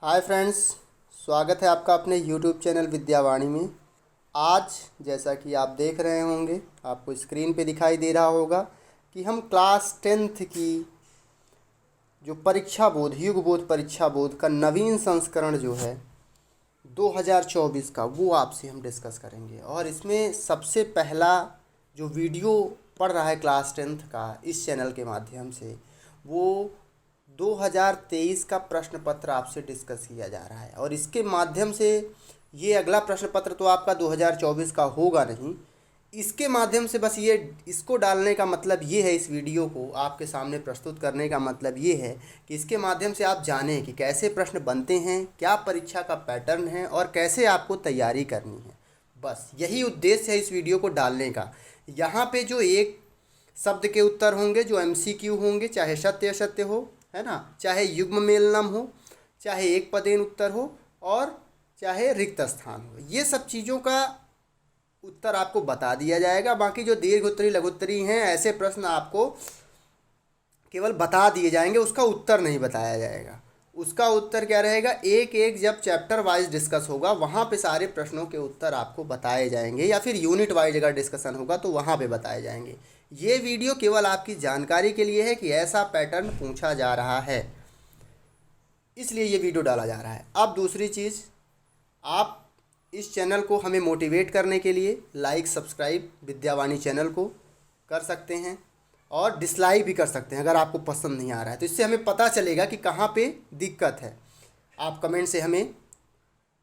Hi friends, स्वागत है आपका अपने यूट्यूब चैनल विद्यावाणी में। आज जैसा कि आप देख रहे होंगे, आपको स्क्रीन पे दिखाई दे रहा होगा कि हम क्लास 10th की जो परीक्षा बोर्ड युग बोर्ड परीक्षा बोर्ड का नवीन संस्करण जो है 2024 का, वो आपसे हम डिस्कस करेंगे। और इसमें सबसे पहला जो वीडियो पढ़ रहा है क्लास 10th का इस चैनल के माध्यम से, वो 2023 का प्रश्न पत्र आपसे डिस्कस किया जा रहा है। और इसके माध्यम से ये अगला प्रश्न पत्र तो आपका 2024 का होगा नहीं, इसके माध्यम से बस ये इसको डालने का मतलब ये है, इस वीडियो को आपके सामने प्रस्तुत करने का मतलब ये है कि इसके माध्यम से आप जानें कि कैसे प्रश्न बनते हैं, क्या परीक्षा का पैटर्न है और कैसे आपको तैयारी करनी है। बस यही उद्देश्य है इस वीडियो को डालने का। यहाँ पे जो एक शब्द के उत्तर होंगे, जो MCQ होंगे, चाहे सत्य असत्य हो, है ना, चाहे युग्म मेलनम हो, चाहे एक पदेन उत्तर हो और चाहे रिक्त स्थान हो, ये सब चीज़ों का उत्तर आपको बता दिया जाएगा। बाकी जो दीर्घ उत्तरी लघु उत्तरी हैं, ऐसे प्रश्न आपको केवल बता दिए जाएंगे, उसका उत्तर नहीं बताया जाएगा। उसका उत्तर क्या रहेगा, एक एक जब चैप्टर वाइज डिस्कस होगा वहाँ पे सारे प्रश्नों के उत्तर आपको बताए जाएंगे, या फिर यूनिट वाइज अगर डिस्कशन होगा तो वहाँ पे बताए जाएंगे। ये वीडियो केवल आपकी जानकारी के लिए है कि ऐसा पैटर्न पूछा जा रहा है, इसलिए ये वीडियो डाला जा रहा है। अब दूसरी चीज़, आप इस चैनल को हमें मोटिवेट करने के लिए लाइक सब्सक्राइब विद्यावाणी चैनल को कर सकते हैं और डिसलाइक भी कर सकते हैं अगर आपको पसंद नहीं आ रहा है, तो इससे हमें पता चलेगा कि कहाँ पे दिक्कत है। आप कमेंट से हमें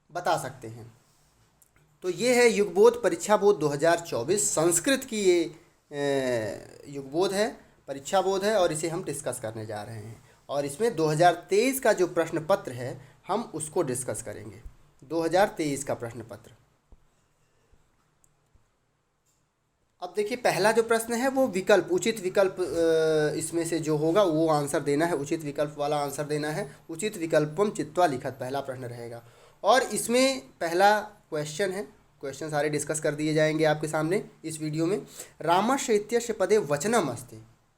बता सकते हैं। तो ये है युगबोध परीक्षा बोर्ड 2024 संस्कृत की ये युगबोध है, परीक्षा बोर्ड है, और इसे हम डिस्कस करने जा रहे हैं। और इसमें 2023 का जो प्रश्न पत्र है हम उसको डिस्कस करेंगे। 2023 का प्रश्न पत्र। अब देखिए, पहला जो प्रश्न है वो विकल्प, उचित विकल्प इसमें से जो होगा वो आंसर देना है, उचित विकल्प वाला आंसर देना है। उचित विकल्पम चित्वा लिखत पहला प्रश्न रहेगा। और इसमें पहला क्वेश्चन है, क्वेश्चन सारे डिस्कस कर दिए जाएंगे आपके सामने इस वीडियो में। रामस्य इत्यस्य पदे वचनम अस्ति,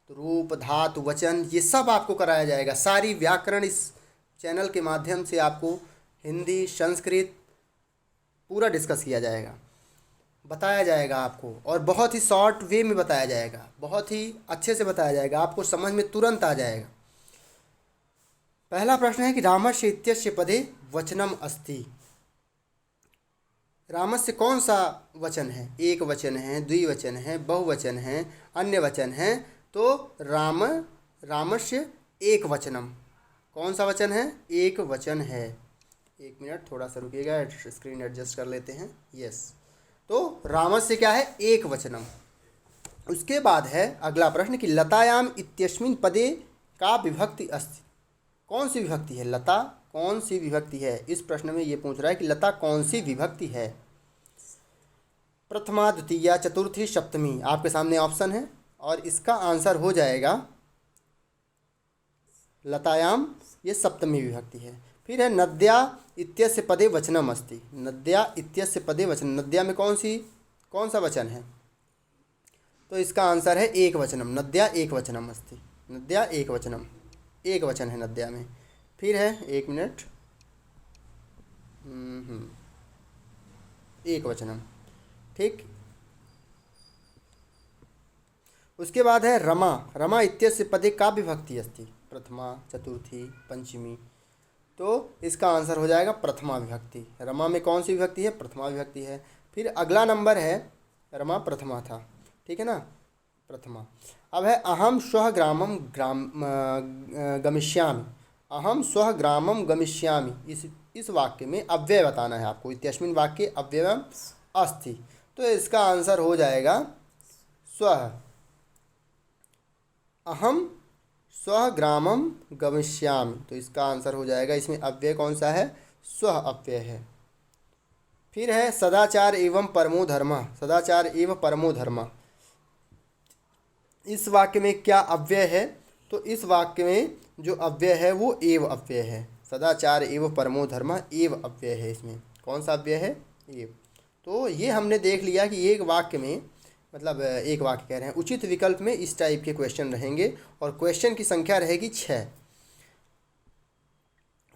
तो रूप धातु वचन ये सब आपको कराया जाएगा। सारी व्याकरण इस चैनल के माध्यम से आपको हिंदी संस्कृत पूरा डिस्कस किया जाएगा, बताया जाएगा आपको, और बहुत ही शॉर्ट वे में बताया जाएगा, बहुत ही अच्छे से बताया जाएगा, आपको समझ में तुरंत आ जाएगा। पहला प्रश्न है कि रामस्य इत्यस्य पदे वचनम अस्ति, रामस्य कौन सा वचन है, एक वचन है, द्विवचन है, बहुवचन है, अन्य वचन है। तो रामस्य एक वचनम, कौन सा वचन है, एक वचन है। एक मिनट थोड़ा सा रुकिएगा, स्क्रीन एडजस्ट कर लेते हैं। यस, तो रामस्य क्या है, एक वचनम। उसके बाद है अगला प्रश्न कि लतायाम इत्यस्मिन् पदे का विभक्ति अस्ति, कौन सी विभक्ति है, लता कौन सी विभक्ति है। इस प्रश्न में ये पूछ रहा है कि लता कौन सी विभक्ति है। प्रथमा द्वितीया चतुर्थी सप्तमी आपके सामने ऑप्शन है, और इसका आंसर हो जाएगा लतायाम, ये सप्तमी विभक्ति है। फिर है नद्या इत्यस्य पदे वचनम अस्ति, नद्या इत्यस्य पदे वचन, नद्या में कौन सा वचन है, तो इसका आंसर है एक वचनम, नद्या एक वचनम अस्ति, नद्या एक वचनम, एक वचन है नद्या में। फिर है, एक मिनट, एक वचनम, ठीक। उसके बाद है रमा, रमा इत्यस्य पदे का विभक्ति अस्ति, प्रथमा चतुर्थी पंचमी, तो इसका आंसर हो जाएगा प्रथमा विभक्ति। रमा में कौन सी विभक्ति है, प्रथमा विभक्ति है। फिर अगला नंबर है, रमा प्रथमा था, ठीक है ना, प्रथमा। अब है अहम श्वः ग्रामम गमिष्यामि, अहम श्वः ग्रामम गमिष्यामि, इस वाक्य में अव्यय बताना है आपको। इत्यस्मिन् वाक्ये अव्ययम अस्ति, तो इसका आंसर हो जाएगा स्वः, अहम स्वः ग्रामम गमिष्यामि, तो इसका आंसर हो जाएगा, इसमें अव्यय कौन सा है, स्वः अव्यय है। फिर है सदाचार एवं परमो धर्म, सदाचार एवं परमो धर्म, इस वाक्य में क्या अव्यय है, तो इस वाक्य में जो अव्यय है वो एव अव्यय है। सदाचार एवं परमो धर्म एव अव्यय है, इसमें कौन सा अव्यय है, एव। तो ये हमने देख लिया कि एक वाक्य में, मतलब एक वाक्य कह रहे हैं, उचित विकल्प में इस टाइप के क्वेश्चन रहेंगे और क्वेश्चन की संख्या रहेगी 6।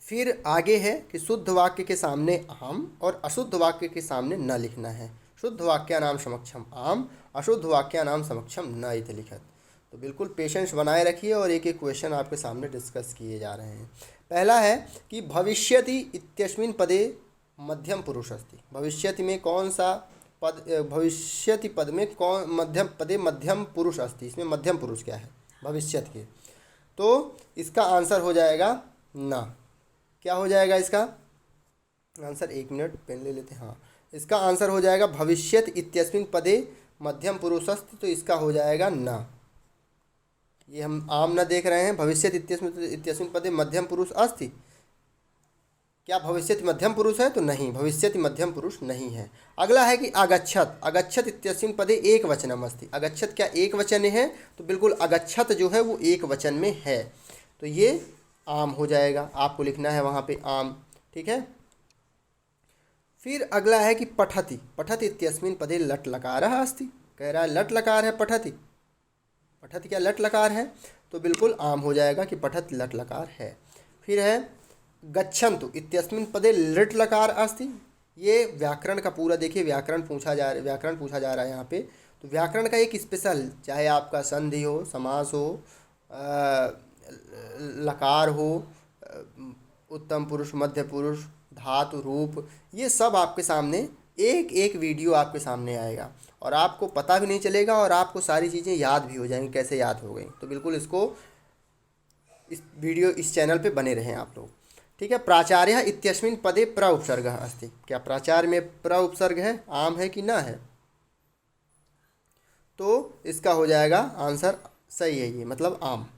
फिर आगे है कि शुद्ध वाक्य के सामने आम और अशुद्ध वाक्य के सामने न लिखना है। शुद्ध वाक्यानाम समक्षम आम, अशुद्ध वाक्यानाम समक्षम न इति लिखत। तो बिल्कुल पेशेंस बनाए रखिए और एक एक क्वेश्चन आपके सामने डिस्कस किए जा रहे हैं। पहला है कि भविष्यति इत्यस्मिन् पदे मध्यम पुरुष अस्ति। भविष्यति में कौन सा पद, भविष्यति पद में कौन मध्यम पदे मध्यम पुरुष अस्ति, इसमें मध्यम पुरुष क्या है भविष्यत के। तो इसका आंसर हो जाएगा ना। क्या हो जाएगा इसका आंसर, एक मिनट पेन ले लेते हैं। हाँ, इसका आंसर हो जाएगा भविष्यत इत्यस्मिन् पदे मध्यम पुरुष अस्ति, तो इसका हो जाएगा ना। ये हम आम न देख रहे हैं, भविष्यत इत्यस्मिन् पदे मध्यम पुरुष अस्ति। क्या भविष्यति मध्यम पुरुष है? तो नहीं, भविष्यति मध्यम पुरुष नहीं है। अगला है कि अगच्छत, अगच्छत इत्यस्मिन् पदे एक वचनम अस्ति। अगच्छत क्या एक वचन है? तो बिल्कुल अगच्छत जो है वो एक वचन में है, तो ये आम हो जाएगा। आपको लिखना है वहाँ पे आम, ठीक है। फिर अगला है कि पठति, पठति इत्यस्मिन् पदे लट लकारः अस्ति। कह रहा है लट लकार है पठति, पठति क्या लट लकार है? तो बिल्कुल आम हो जाएगा कि पठति लट लकार है। फिर है गच्छन्तु इत्यस्मिन् पदे लिट लकार अस्ति। ये व्याकरण का पूरा देखिए, व्याकरण पूछा जा रहा है यहाँ पे। तो व्याकरण का एक स्पेशल, चाहे आपका संधि हो, समास हो, लकार हो, उत्तम पुरुष, मध्य पुरुष, धातु, रूप, ये सब आपके सामने एक एक वीडियो आपके सामने आएगा और आपको पता भी नहीं चलेगा और आपको सारी चीज़ें याद भी हो जाएंगी। कैसे याद हो गई? तो बिल्कुल इसको इस चैनल पे बने रहें आप लोग, ठीक है। प्राचार्य इत्यस्मिन् पदे प्र उपसर्गः अस्ति। क्या प्राचार्य में प्र उपसर्ग है? आम है कि ना है? तो इसका हो जाएगा आंसर सही है ये, मतलब आम।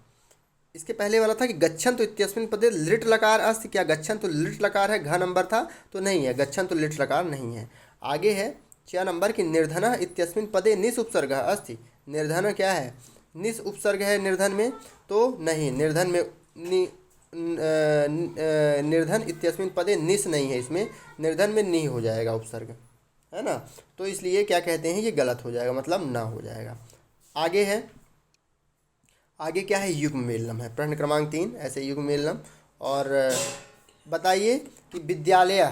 इसके पहले वाला था कि गच्छन्तु इत्यस्मिन् पदे लिट लकार अस्ति। क्या गच्छन्तु लिट लकार है? घ नंबर था, तो नहीं है, गच्छन्तु लिट लकार नहीं है। आगे है 6 नंबर की निर्धनः इत्यस्मिन् पदे निस उपसर्गः अस्ति। निर्धन क्या है? निस उपसर्ग है निर्धन में, तो नहीं, निर्धन में निर्धन इत्यस्मिन् पदे निस नहीं है, इसमें निर्धन में नहीं हो जाएगा उपसर्ग, है ना। तो इसलिए क्या कहते हैं, ये गलत हो जाएगा, मतलब ना हो जाएगा। आगे है, आगे क्या है? युग्म मेलनम है, प्रश्न क्रमांक 3 ऐसे युग्म मेलनम। और बताइए कि विद्यालय,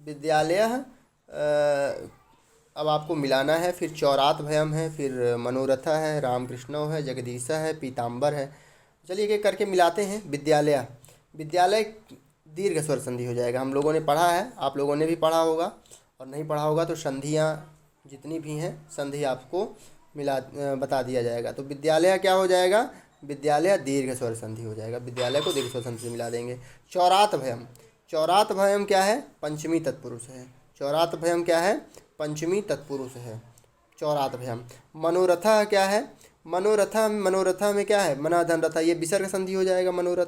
विद्यालय अब आपको मिलाना है। फिर चौरात भयम है, फिर मनोरथा है, रामकृष्णो है, जगदीशा है, पीताम्बर है। चलिए एक एक करके मिलाते हैं। विद्यालय, विद्यालय दीर्घ स्वर संधि हो जाएगा। हम लोगों ने पढ़ा है, आप लोगों ने भी पढ़ा होगा, और नहीं पढ़ा होगा तो संधियाँ जितनी भी हैं संधि आपको बता दिया जाएगा। तो विद्यालय क्या हो जाएगा? विद्यालय दीर्घ स्वर संधि हो जाएगा, विद्यालय को दीर्घ स्वर संधि से मिला देंगे। चौरात भयम, चौरात भयम क्या है? पंचमी तत्पुरुष है। चौरात भयम क्या है? पंचमी तत्पुरुष है चौरात भयम। मनोरथा क्या है? मनोरथा, मनोरथा में क्या है? मनाधन रथा, ये विसर्ग संधि हो जाएगा मनोरथ।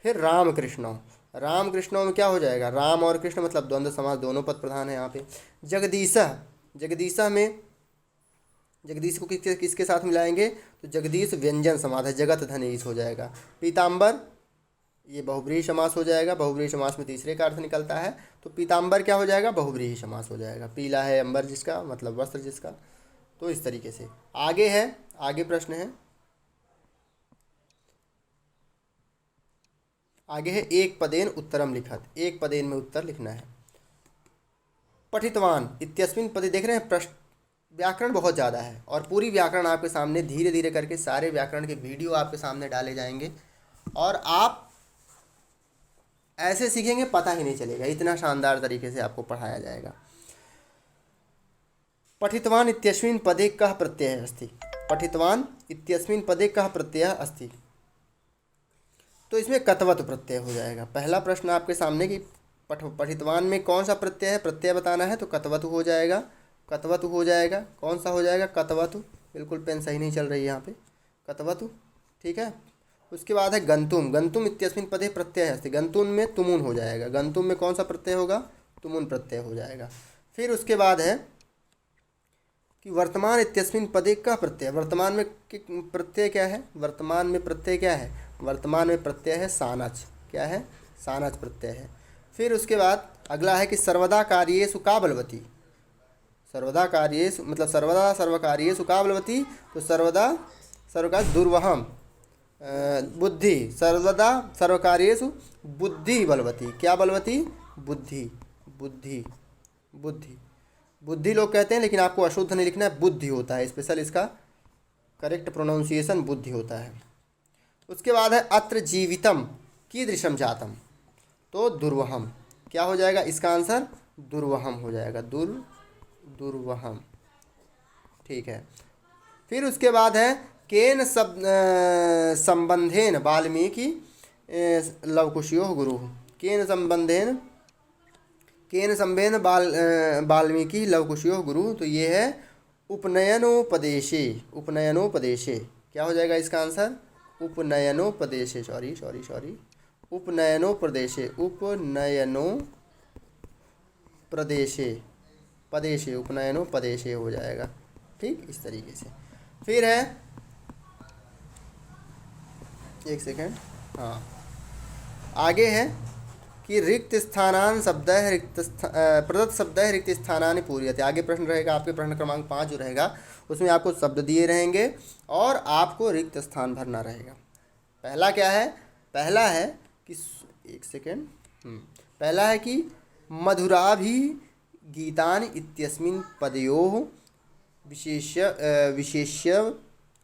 फिर रामकृष्णो, रामकृष्णों में क्या हो जाएगा? राम और कृष्ण मतलब द्वंद्व समास, दोनों पद प्रधान है यहाँ पे। जगदीशा, जगदीशा में जगदीश को किसके साथ मिलाएंगे? तो जगदीश व्यंजन समास है, जगत धनीश हो जाएगा। पीताम्बर ये बहुब्रीहि समास हो जाएगा, बहुब्रीहि समास में तीसरे का अर्थ निकलता है, तो पीताम्बर क्या हो जाएगा? बहुब्रीहि समास हो जाएगा। पीला है अंबर जिसका, मतलब वस्त्र जिसका। तो इस तरीके से आगे है, आगे प्रश्न है, आगे है एक पदेन उत्तरम लिखत। एक पदेन में उत्तर लिखना है। पठितवान इत्यस्मिन् पदे, देख रहे हैं प्रश्न, व्याकरण बहुत ज़्यादा है और पूरी व्याकरण आपके सामने धीरे धीरे करके सारे व्याकरण के वीडियो आपके सामने डाले जाएंगे और आप ऐसे सीखेंगे पता ही नहीं चलेगा, इतना शानदार तरीके से आपको पढ़ाया जाएगा। पठितवान इत्यस्मिन् पदे कः प्रत्ययः अस्ति। पठितवान इत्यस्मिन् पदे कः प्रत्ययः अस्ति, तो इसमें कतवतु प्रत्यय हो जाएगा। पहला प्रश्न आपके सामने कि पठितवान में कौन सा प्रत्यय है, प्रत्यय बताना है, तो कतवतु हो जाएगा, कतवतु हो जाएगा। कौन सा हो जाएगा? कतवतु। बिल्कुल पेन सही नहीं चल रही है यहाँ पे, कतवतु, ठीक है। उसके बाद है गंतुम, गंतुम इत्यस्मिन् पदे प्रत्यय अस्ति। गंतुम में तुमुन हो जाएगा। गंतुम में कौन सा प्रत्यय होगा? तुमुन प्रत्यय हो जाएगा। फिर उसके बाद है कि वर्तमान इत्यस्मिन् पदे का प्रत्यय। वर्तमान में प्रत्यय क्या है? वर्तमान में प्रत्यय क्या है? वर्तमान में प्रत्यय है सानच। क्या है? सानच प्रत्यय है। फिर उसके बाद अगला है कि सर्वदा कार्येषु का बलवती। सर्वदा कार्येषु मतलब सर्वदा सर्वकार्येषु का बलवती, तो सर्वदा सर्वका दुर्वहम बुद्धि सर्वदा सर्वकार्येषु बुद्धि बलवती। क्या बलवती? बुद्धि। बुद्धि बुद्धि बुद्धि लोग कहते हैं, लेकिन आपको अशुद्ध नहीं लिखना है, बुद्धि होता है। स्पेशल इसका करेक्ट प्रोनाउंसिएशन बुद्धि होता है। उसके बाद है अत्र जीवितम कीदृशम जातम, तो दुर्वहम। क्या हो जाएगा इसका आंसर? दुर्वहम हो जाएगा। दुर्वहम। ठीक है। फिर उसके बाद है केन संबंधेन वाल्मीकि लवकुशयो गुरु। केन संबंधेन वाल्मीकि लवकुशयो गुरु, तो ये है उपनयनोपदेशे। उपनयनोपदेशे क्या हो जाएगा इसका आंसर? उपनयनोपदेशे। सॉरी सॉरी सॉरी उपनयनोपदेशे। उपनयनोपदेशे पदेशे उपनयनोपदेशे हो जाएगा। ठीक, इस तरीके से। फिर है, एक सेकेंड, हाँ, आगे है कि रिक्त स्थानान शब्द है प्रदत्त शब्द है रिक्त स्थानानि पूर्यते। आगे प्रश्न रहेगा आपके, प्रश्न क्रमांक 5 जो रहेगा उसमें आपको शब्द दिए रहेंगे और आपको रिक्त स्थान भरना रहेगा। पहला क्या है? पहला है कि, एक सेकेंड, पहला है कि मधुराभि गीतानि इत्यस्मिन् पदयोः विशेष्य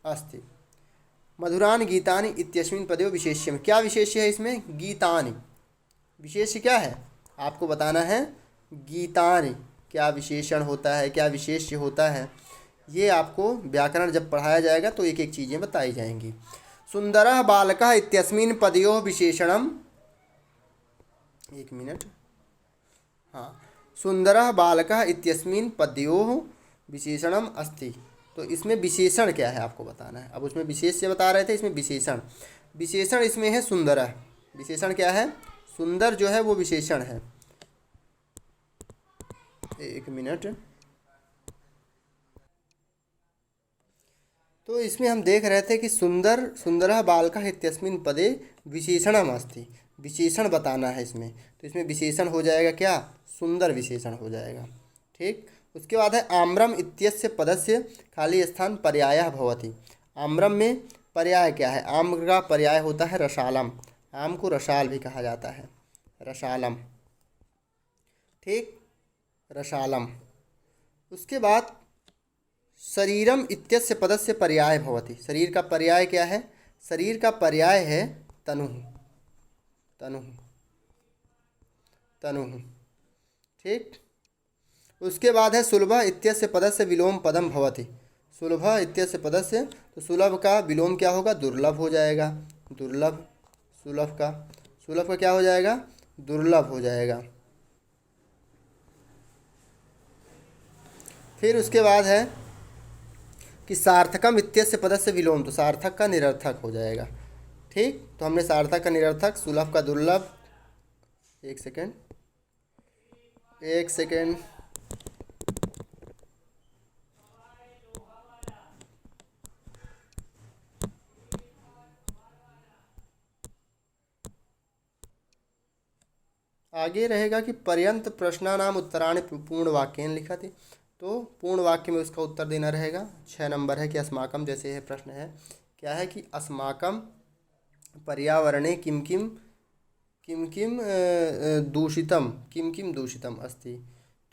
अस्ति। मधुरान गीतानि इत्यस्मिन् पदयो विशेष्यम। क्या विशेष्य है इसमें? गीतानि। विशेष्य क्या है आपको बताना है। गीतानि क्या विशेषण होता है, क्या विशेष्य होता है, ये आपको व्याकरण जब पढ़ाया जाएगा तो एक एक चीज़ें बताई जाएंगी। सुंदरः बालकः इत्यस्मिन् पदयोः विशेषणम, एक मिनट, हाँ, सुंदरः बालकः इत्यस्मिन् पदयोः विशेषणम अस्ति। तो इसमें विशेषण क्या है आपको बताना है। अब उसमें विशेष्य बता रहे थे, इसमें विशेषण। विशेषण इसमें है सुंदरः। विशेषण क्या है? सुंदर जो है वो विशेषण है। एक मिनट, तो इसमें हम देख रहे थे कि सुंदरः बालकः इत्यस्मिन् पदे विशेषणम अस्ति। विशेषण बताना है इसमें, तो इसमें विशेषण हो जाएगा क्या? सुंदर विशेषण हो जाएगा। ठीक। उसके बाद है आम्रम इत्यस्य पदस्य खाली स्थान पर्यायः भवति। आम्रम में पर्याय क्या है? आम्र का पर्याय होता है रसालम। आम को रसाल भी कहा जाता है, रसालम। ठीक, रसालम। उसके बाद शरीरम इत्यस्य पदस्य पर्याय भवति। शरीर का पर्याय क्या है? शरीर का पर्याय है तनुः। तनुः तनुः। ठीक। उसके बाद है सुलभ इत्यस्य पदस्य विलोम पदम भवति। सुलभ इत्यस्य पदस्य, तो सुलभ का विलोम क्या होगा? दुर्लभ हो जाएगा। दुर्लभ। सुलभ का क्या हो जाएगा? दुर्लभ हो जाएगा। फिर उसके बाद है कि सार्थकम इत्यस्य पदस्य विलोम, तो सार्थक का निरर्थक हो जाएगा। ठीक, तो हमने सार्थक का निरर्थक, सुलभ का दुर्लभ। एक सेकेंड, आगे रहेगा कि पर्यंत प्रश्नानाम उत्तराणि पूर्ण वाक्येन लिखति। तो पूर्ण वाक्य में उसका उत्तर देना रहेगा। 6 नंबर है कि अस्माकम, जैसे यह प्रश्न है, क्या है कि अस्माकम पर्यावरणे किम किम दूषितम अस्ति।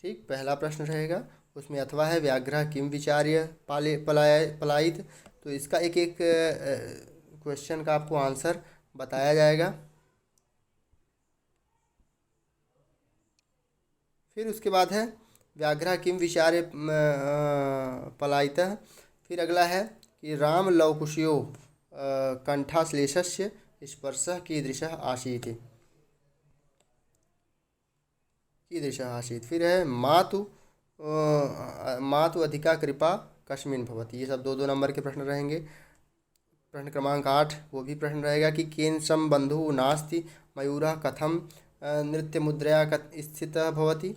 ठीक, पहला प्रश्न रहेगा, उसमें अथवा है व्याघ्र किम विचार्य पलायित। तो इसका एक एक क्वेश्चन का आपको आंसर बताया जाएगा। फिर उसके बाद है व्याघ्र किम विचार्य पलायितः। फिर अगला है कि राम लवकुशयो कंठाश्लेषस्य स्पर्शः कीदृशः आसीत्। फिर है मातु अधिका कृपा कस्मिन् भवति। ये सब 2-2 नंबर के प्रश्न रहेंगे। प्रश्न क्रमांक 8 वो भी प्रश्न रहेगा कि केन बंधु नास्ति मयूरः कथम नृत्य मुद्रया स्थितः भवति।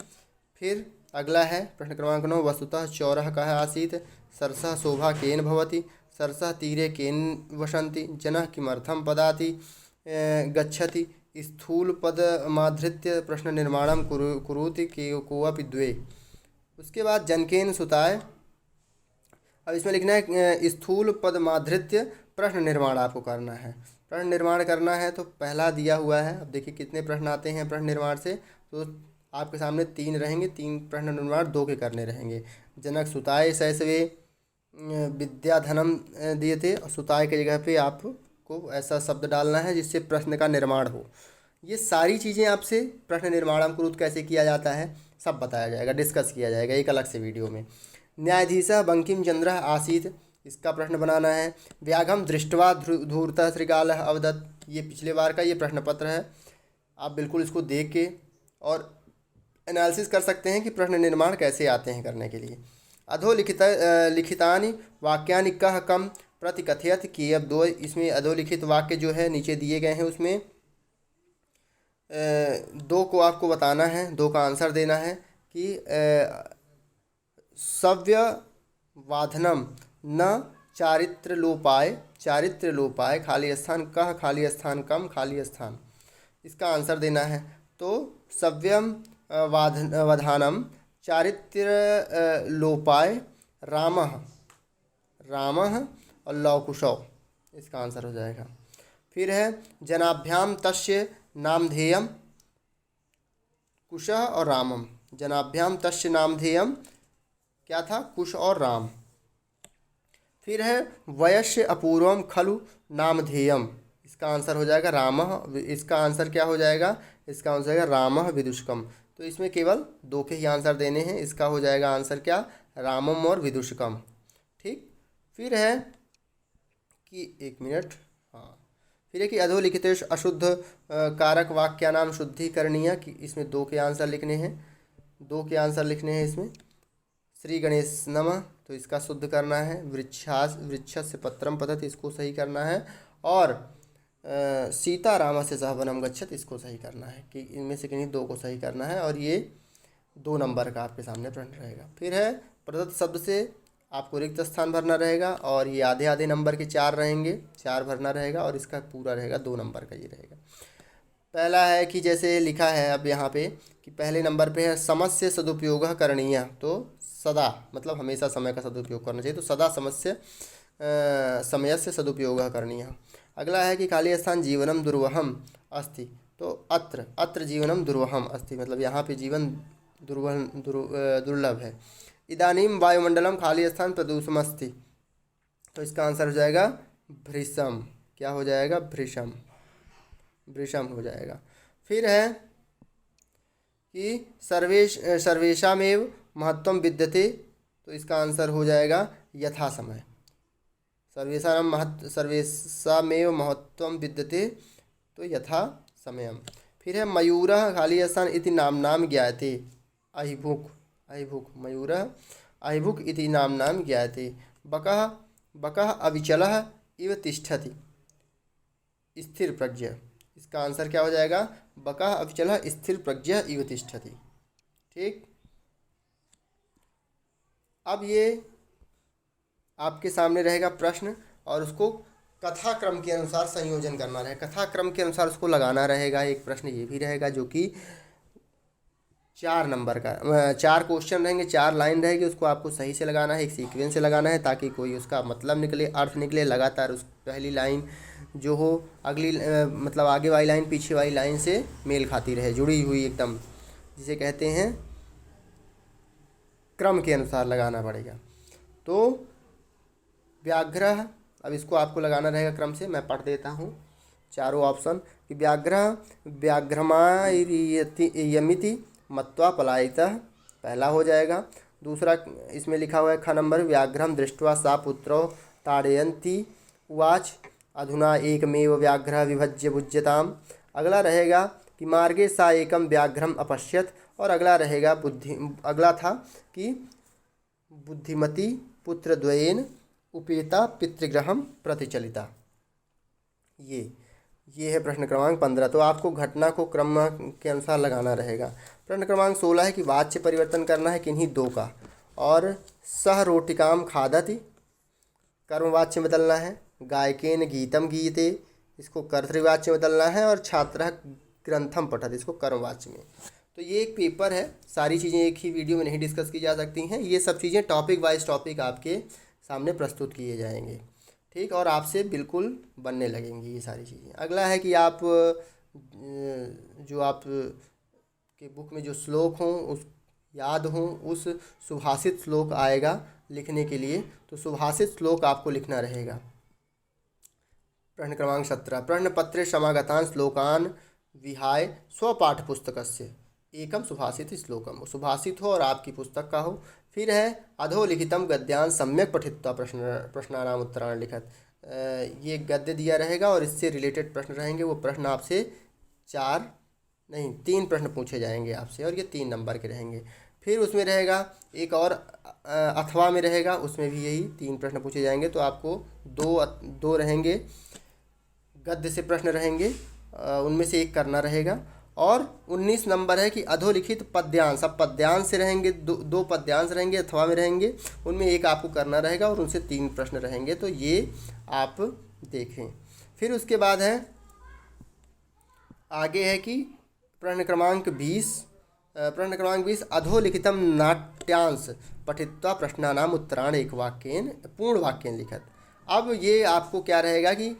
फिर अगला है प्रश्न क्रमांक 9, वस्तुतः चौरः कः आसीत्, सरसः शोभा केन भवति, सरसः तीरे केन वसन्ति, जनः किमर्थं पदाति गच्छति, स्थूल पदमाधृत्य प्रश्न निर्माणं कुरुति कोऽपि द्वे। उसके बाद जनकेन सुताय। अब इसमें लिखना है स्थूल पदमाधृत्य प्रश्न निर्माण आपको करना है। प्रश्न निर्माण करना है तो पहला दिया हुआ है। अब देखिए कितने प्रश्न आते हैं प्रश्न निर्माण से, तो आपके सामने 3 रहेंगे, 3 प्रश्न निर्माण 2 के करने रहेंगे। जनक सुताय शैशवे विद्याधनम दिए थे, और सुताय की जगह पे आपको ऐसा शब्द डालना है जिससे प्रश्न का निर्माण हो। ये सारी चीज़ें आपसे प्रश्न निर्माणम कुरुत कैसे किया जाता है सब बताया जाएगा, डिस्कस किया जाएगा एक अलग से वीडियो में। न्यायाधीशः बंकिम चंद्र आसीत्, इसका प्रश्न बनाना है। व्याघ्रम दृष्ट्वा धूर्तः श्रीकालः अवदत्, ये पिछले बार का ये प्रश्न पत्र है। आप बिल्कुल इसको देख के और एनालिसिस कर सकते हैं कि प्रश्न निर्माण कैसे आते हैं करने के लिए। अधोलिखित लिखितानि वाक्यानि कः कम प्रतिकथयत, कि अब 2 इसमें अधोलिखित वाक्य जो है नीचे दिए गए हैं उसमें 2 को आपको बताना है, 2 का आंसर देना है कि सव्यवाधनम न चारित्र लोपाय खाली स्थान कह खाली स्थान कम खाली स्थान, इसका आंसर देना है। तो सव्यम वधानम चारित्र लोपाय रामः और लवकुशौ, इसका आंसर हो जाएगा। फिर है जनाभ्याम तस्य नामधेयम कुशः और रामम, जनाभ्याम तस्य नामधेयम क्या था, कुश और राम। फिर है वयस्य अपूर्वम खलु नामधेयम, इसका आंसर हो जाएगा रामः, इसका आंसर क्या हो जाएगा, इसका आंसर हो जाएगा रामः विदुषकम। तो इसमें केवल 2 के ही आंसर देने हैं, इसका हो जाएगा आंसर क्या, रामम और विदुषकम। ठीक। फिर है कि 1 मिनट, हाँ, फिर है कि अधोलिखितेषु अशुद्ध कारक वाक्यानाम शुद्धिकरणीय, कि इसमें 2 के आंसर लिखने हैं, 2 के आंसर लिखने हैं इसमें। श्री गणेश नमः, तो इसका शुद्ध करना है। वृक्षस्य पत्रम पतत, इसको सही करना है। और सीताराम से सह वनम गच्छत, इसको सही करना है, कि इनमें से किन्हीं 2 को सही करना है, और ये 2 नंबर का आपके सामने प्रश्न रहेगा। फिर है प्रदत्त शब्द से आपको रिक्त स्थान भरना रहेगा, और ये आधे आधे नंबर के 4 रहेंगे, 4 भरना रहेगा, और इसका पूरा रहेगा 2 नंबर का ये रहेगा। पहला है कि जैसे लिखा है अब यहाँ पे कि पहले नंबर पे है समस्य सदुपयोग करणीय, तो सदा मतलब हमेशा समय का सदुपयोग करना चाहिए, तो सदा समय से सदुपयोग करणीय। अगला है कि खाली स्थान जीवनम दुर्वहम अस्ति, तो अत्र जीवनम दुर्वहम अस्ति, मतलब यहाँ पे जीवन दुर्लभ है। इदानीम वायुमंडलम खाली स्थान प्रदूषमस्ति, तो इसका आंसर हो जाएगा भृशम, क्या हो जाएगा, भृशम हो जाएगा। फिर है कि सर्वेषामेव महत्वम विद्यते, तो इसका आंसर हो जाएगा यथा समय, सर्वेषामेव महत्वम विद्यते, तो यथा समयम। फिर है मयूरः खाली स्थान इति नाम्नाम ज्ञायते, अहिभुक् मयूरः अहिभुक् इति नाम्नाम ज्ञायते। बकः अविचलः इव तिष्ठति स्थिर प्रज्ञ, इसका आंसर क्या हो जाएगा, बकः अविचलः स्थिर प्रज्ञ इव तिष्ठति। ठीक। अब ये आपके सामने रहेगा प्रश्न, और उसको कथा क्रम के अनुसार संयोजन करना रहेगा, कथा क्रम के अनुसार उसको लगाना रहेगा। एक प्रश्न ये भी रहेगा जो कि 4 नंबर का, 4 क्वेश्चन रहेंगे, 4 लाइन रहेगी, उसको आपको सही से लगाना है, एक सीक्वेंस से लगाना है, ताकि कोई उसका मतलब निकले, अर्थ निकले लगातार। उस पहली लाइन जो हो अगली मतलब आगे वाली लाइन पीछे वाली लाइन से मेल खाती रहे, जुड़ी हुई एकदम, जिसे कहते हैं क्रम के अनुसार लगाना पड़ेगा। तो व्याघ्र, अब इसको आपको लगाना रहेगा क्रम से, मैं पढ़ देता हूँ चारों ऑप्शन कि व्याघ्रमायमिति मत्वा पलायितः, पहला हो जाएगा। दूसरा इसमें लिखा हुआ है ख नंबर, व्याघ्रम दृष्ट्वा सा पुत्रो ताड़यन्ति उवाच अधुना एकमेव व्याघ्र विभज्य भुज्यताम। अगला रहेगा कि मार्गे सा एकम व्याघ्रम अपश्यत, और अगला रहेगा अगला था कि बुद्धिमती पुत्रद्वयेन उपेता पितृगृहम प्रतिचलिता। ये है प्रश्न क्रमांक 15। तो आपको घटना को क्रम के अनुसार लगाना रहेगा। प्रश्न क्रमांक 16 है कि वाच्य परिवर्तन करना है किन्हीं 2 का, और सह रोटिकाम खादति कर्मवाच्य बदलना है, गायकेन गीतम गीयते इसको कर्तृवाच्य बदलना है, और छात्रः ग्रंथम पठत इसको कर्मवाच्य में। तो ये एक पेपर है, सारी चीज़ें एक ही वीडियो में नहीं डिस्कस की जा सकती हैं, ये सब चीज़ें टॉपिक वाइज टॉपिक आपके सामने प्रस्तुत किए जाएंगे। ठीक, और आपसे बिल्कुल बनने लगेंगी ये सारी चीज़ें। अगला है कि आप जो आप के बुक में जो श्लोक हों उस याद हों, उस सुभाषित श्लोक आएगा लिखने के लिए, तो सुभाषित श्लोक आपको लिखना रहेगा। प्रश्न क्रमांक 17, प्रश्नपत्रे समागतान श्लोकान विहाय स्वपाठ्यपुस्तकस्य एकम सुभाषित श्लोकम। सुभाषित हो और आपकी पुस्तक का हो। फिर है अधोलिखितम गद्यान सम्यक पठित्वा प्रश्नानाम उत्तराण लिखत। ये गद्य दिया रहेगा और इससे रिलेटेड प्रश्न रहेंगे। वो प्रश्न आपसे 3 प्रश्न पूछे जाएंगे आपसे और ये 3 नंबर के रहेंगे। फिर उसमें रहेगा एक और अथवा में रहेगा, उसमें भी यही 3 प्रश्न पूछे जाएंगे। तो आपको दो रहेंगे गद्य से प्रश्न रहेंगे, उनमें से एक करना रहेगा। और 19 नंबर है कि अधोलिखित पद्यांश। अब पद्यांश से रहेंगे, दो पद्यांश रहेंगे अथवा में रहेंगे, उनमें एक आपको करना रहेगा और उनसे 3 प्रश्न रहेंगे। तो ये आप देखें। फिर उसके बाद है आगे है कि प्रश्न क्रमांक 20 अधोलिखितम नाट्यांश पठित्वा प्रश्नानाम उत्तराण एक वाक्येन पूर्ण वाक्येन लिखत। अब ये आपको क्या रहेगा कि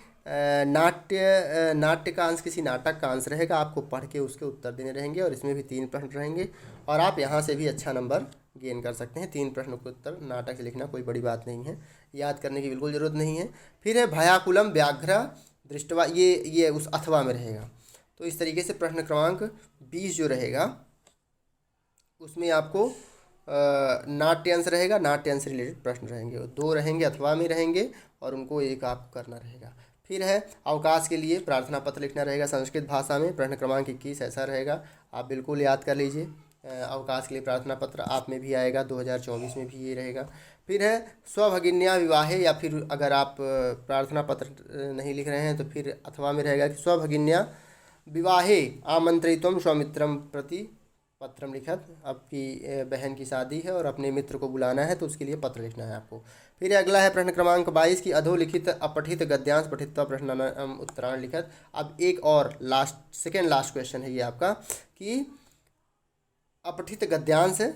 नाट्य का अंश किसी नाटक का अंश रहेगा, आपको पढ़ के उसके उत्तर देने रहेंगे और इसमें भी 3 प्रश्न रहेंगे और आप यहाँ से भी अच्छा नंबर गेन कर सकते हैं। 3 प्रश्नों के उत्तर नाटक से लिखना कोई बड़ी बात नहीं है, याद करने की बिल्कुल ज़रूरत नहीं है। फिर है भयाकुलम व्याघ्र दृष्टवा, ये उस अथवा में रहेगा। तो इस तरीके से प्रश्न क्रमांक 20 जो रहेगा उसमें आपको नाट्यांश रहेगा, नाट्यांश रिलेटेड प्रश्न रहेंगे, 2 रहेंगे अथवा में रहेंगे और उनको एक आपको करना रहेगा। फिर है अवकाश के लिए प्रार्थना पत्र लिखना रहेगा संस्कृत भाषा में। प्रश्न क्रमांक 21 ऐसा रहेगा, आप बिल्कुल याद कर लीजिए। अवकाश के लिए प्रार्थना पत्र आप में भी आएगा, 2024 में भी ये रहेगा। फिर है स्वभगिन्या विवाहे, या फिर अगर आप प्रार्थना पत्र नहीं लिख रहे हैं तो फिर अथवा में रहेगा कि स्वभगिन्या विवाहे आमंत्रितम स्वमित्रम प्रति पत्रम लिखत। आपकी बहन की शादी है और अपने मित्र को बुलाना है तो उसके लिए पत्र लिखना है आपको। फिर अगला है प्रश्न क्रमांक 22 की अधोलिखित अपठित गद्यांश पठित्वा प्रश्नानाम उत्तराण लिखत। अब एक और सेकेंड लास्ट क्वेश्चन है ये आपका कि अपठित गद्यांश है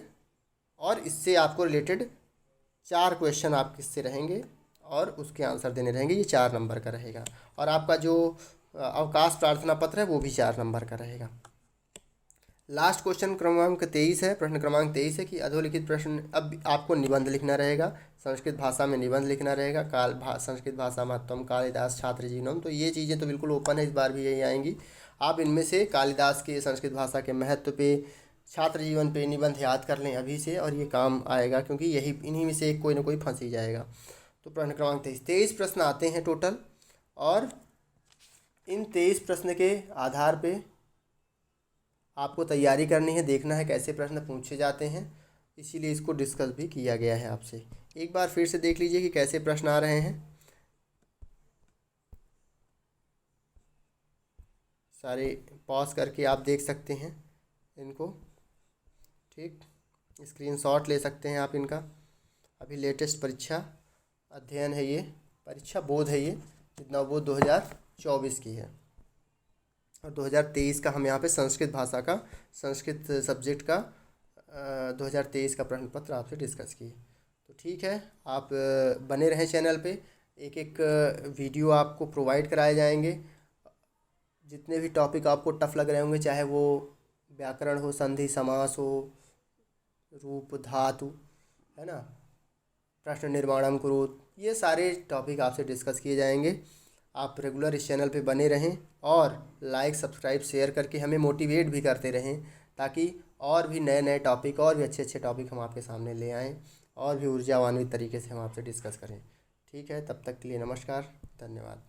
और इससे आपको रिलेटेड 4 क्वेश्चन आपके इससे रहेंगे और उसके आंसर देने रहेंगे। ये 4 नंबर का रहेगा और आपका जो अवकाश प्रार्थना पत्र है वो भी 4 नंबर का रहेगा। लास्ट क्वेश्चन क्रमांक 23 है। प्रश्न क्रमांक 23 है कि अधोलिखित प्रश्न, अब आपको निबंध लिखना रहेगा, संस्कृत भाषा में निबंध लिखना रहेगा। संस्कृत भाषा महत्वम कालिदास छात्र जीवनम। तो ये चीज़ें तो बिल्कुल ओपन है, इस बार भी यही आएंगी। आप इनमें से कालिदास के संस्कृत भाषा के महत्व पे, छात्र जीवन पे निबंध याद कर लें अभी से और ये काम आएगा, क्योंकि इन्हीं में से कोई ना कोई फंस ही जाएगा। तो प्रश्न क्रमांक 23 प्रश्न आते हैं टोटल और इन 23 प्रश्न के आधार पे आपको तैयारी करनी है, देखना है कैसे प्रश्न पूछे जाते हैं, इसीलिए इसको डिस्कस भी किया गया है आपसे। एक बार फिर से देख लीजिए कि कैसे प्रश्न आ रहे हैं। सारे पॉज करके आप देख सकते हैं इनको, ठीक, स्क्रीनशॉट ले सकते हैं आप इनका। अभी लेटेस्ट परीक्षा अध्ययन है ये, परीक्षा बोध है ये, नवबोध 2024 की है और 2023 का हम यहाँ पे संस्कृत भाषा का, संस्कृत सब्जेक्ट का 2023 का प्रश्न पत्र आपसे डिस्कस किए। तो ठीक है, आप बने रहें चैनल पे, एक एक वीडियो आपको प्रोवाइड कराए जाएंगे। जितने भी टॉपिक आपको टफ लग रहे होंगे, चाहे वो व्याकरण हो, संधि समास हो, रूप धातु, है ना, प्रश्न निर्माणम कुरुत, ये सारे टॉपिक आपसे डिस्कस किए जाएंगे। आप रेगुलर इस चैनल पे बने रहें और लाइक सब्सक्राइब शेयर करके हमें मोटिवेट भी करते रहें, ताकि और भी नए नए टॉपिक और भी अच्छे अच्छे टॉपिक हम आपके सामने ले आएँ और भी ऊर्जावान्वित तरीके से हम आपसे डिस्कस करें। ठीक है, तब तक के लिए नमस्कार, धन्यवाद।